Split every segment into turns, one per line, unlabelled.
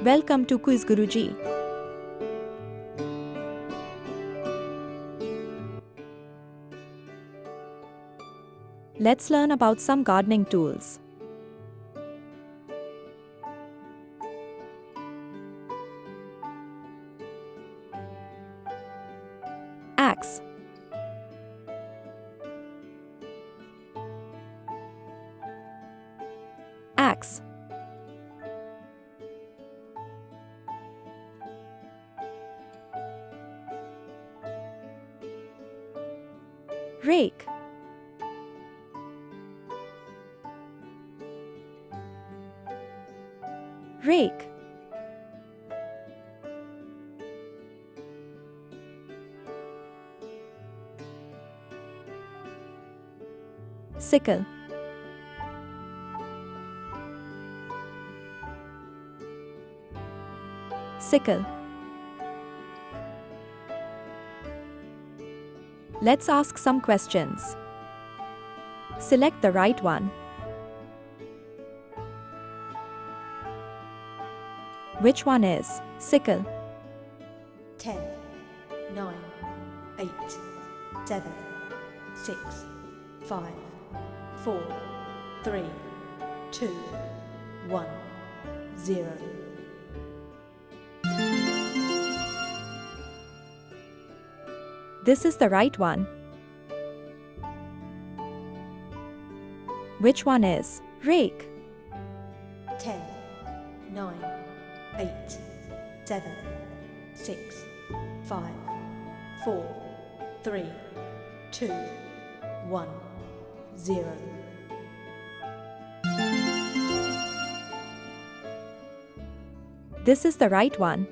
Welcome to QuizGuruji. Let's learn about some gardening tools. Axe. Axe. Rake. Rake. Sickle. Sickle. Let's ask some questions. Select the right one. Which one is sickle?
10, 9, 8, 7, 6, 5, 4, 3, 2, 1, 0.
This is the right one. Which one is rake?
10, 9, 8, 7, 6, 5, 4, 3, 2, 1, 0.
This is the right one.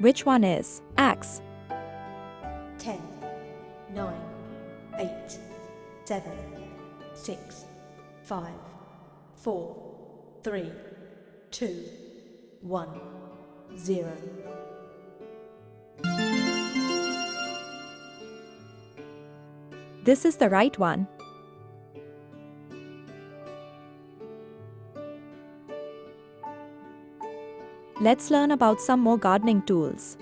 Which one is axe?
10, 9, 8, 7, 6, 5, 4, 3, 2, 1, 0.
This is the right one. Let's learn about some more gardening tools.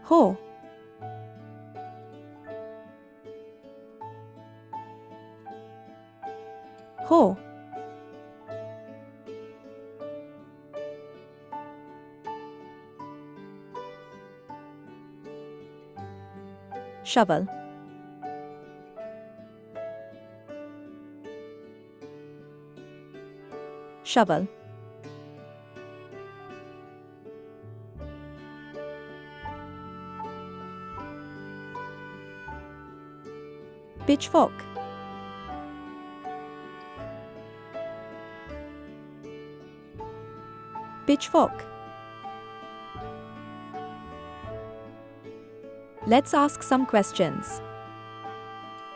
Hoe. Hoe. Shovel. Shovel. Pitchfork. Pitchfork. Let's ask some questions.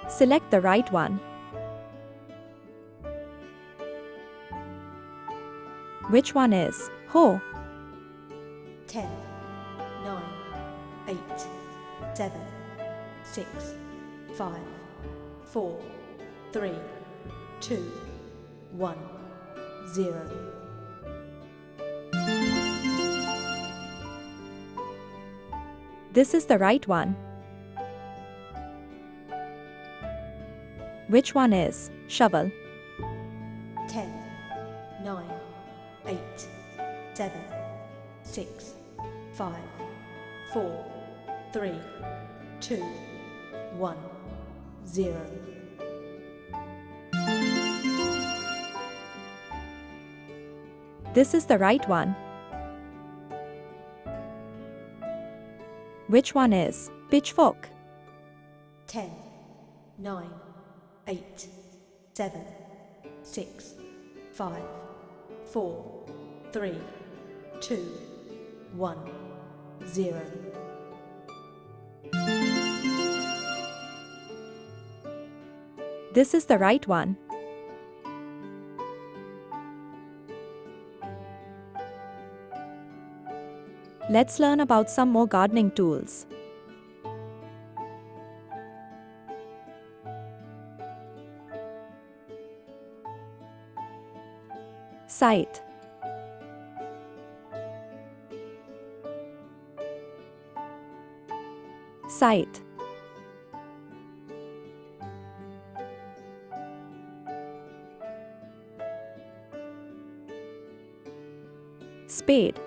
Select the right one. Which one is hoe?
10, 9, 8, 7, 6, 5, 4, 3, 2, 1, 0.
This is the right one. Which one is shovel?
10, 9, 8, 7, 6, 5, 4, 3, 2, 1, 0.
This is the right one. Which one is pitchfork?
10, 9, 8, 7, 6, 5, 4, 3, 2, 1, 0.
This is the right one. Let's learn about some more gardening tools. Sight. Sight. Spade.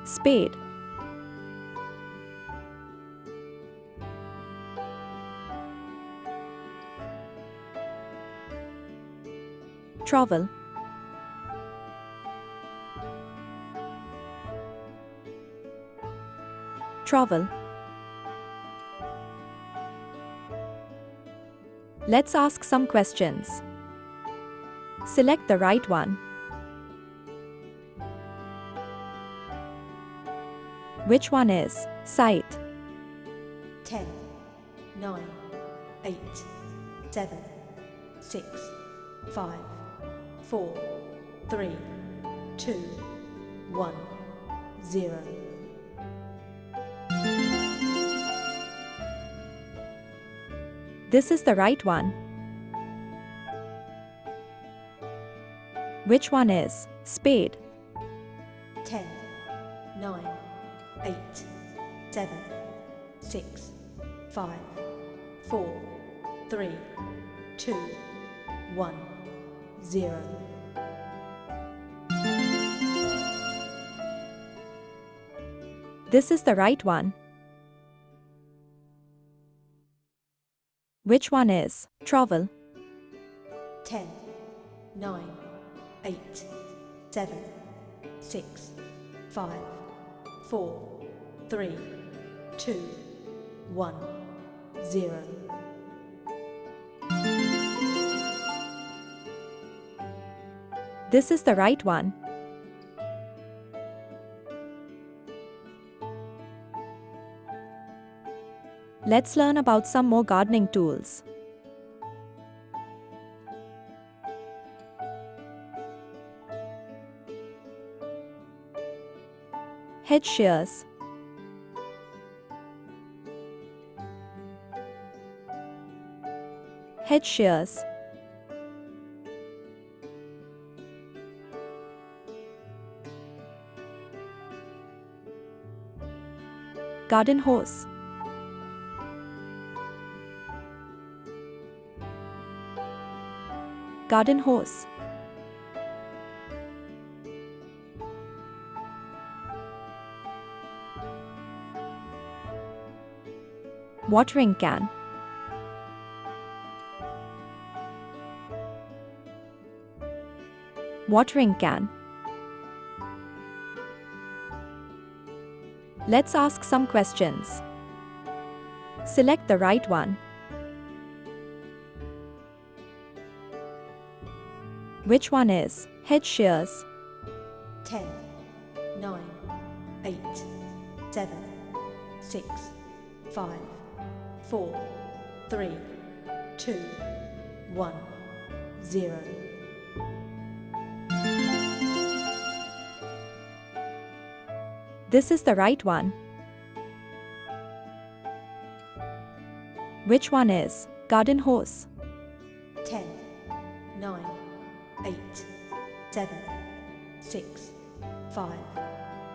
Spade. Trowel. Trowel. Let's ask some questions. Select the right one. Which one is sight?
10, 9, 8, 7, 6, 5, 4, 3, 2, 1, 0.
This is the right one. Which one is spade?
10, 9, 8, 7, 6, 5, 4, 3, 2, 1, 0.
This is the right one. Which one is trowel?
10, 9, 8, 7, 6, 5, 4, 3, 2, 1, 0.
This is the right one. Let's learn about some more gardening tools. Hedge shears. Hedge shears. Garden hose. Garden hose. Watering can. Watering can. Let's ask some questions. Select the right one. Which one is hedge shears?
10, 9, 8, 7, 6, 5, 4, 3, 2, 1, 0.
This is the right one. Which one is garden hose?
10, 9, 8, 7, 6, 5,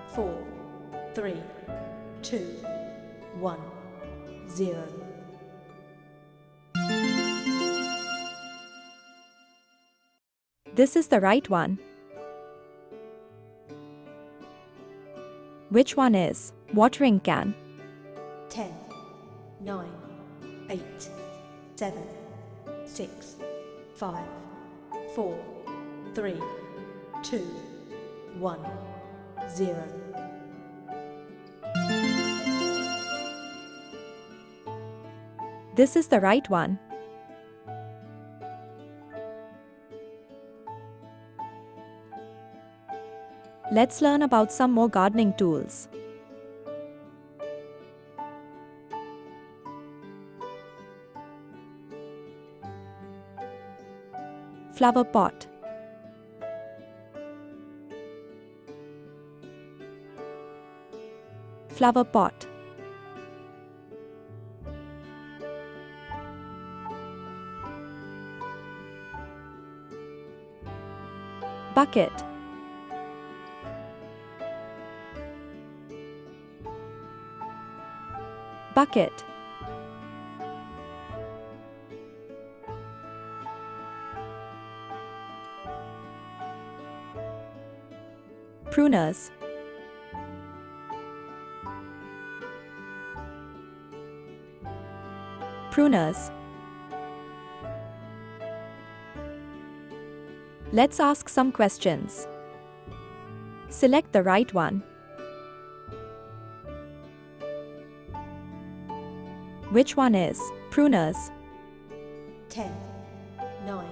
4, 3, 2, 1, 0.
This is the right one. Which one is watering can?
10, 9, 8, 7, 6, 5, 4, 3, 2, 1, 0.
This is the right one. Let's learn about some more gardening tools. Flower pot. Flower pot. bucket, bucket, pruners, pruners. Let's ask some questions. Select the right one. Which one is pruners?
10, 9,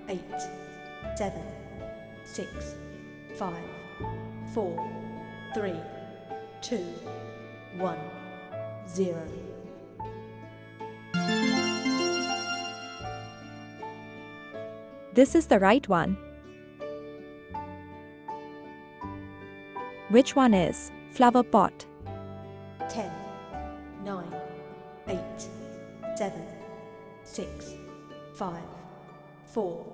8, 7, 6, 5, 4, 3, 2, 1, 0.
This is the right one. Which one is flower pot?
10, 9, 8, 7, 6, 5, 4,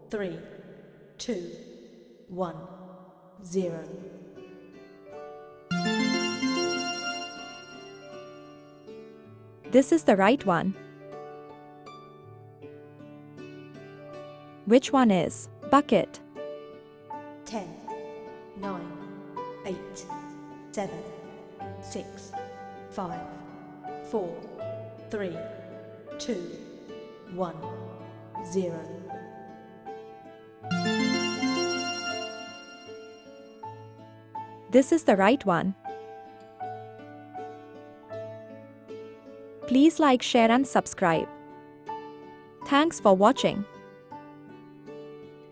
3, 2, 1, 0.
This is the right one. Which one is bucket?
10, 9, 8, 7, 6, 5, 4, 3, 2, 1, 0.
This is the right one. Please like, share and subscribe. Thanks for watching.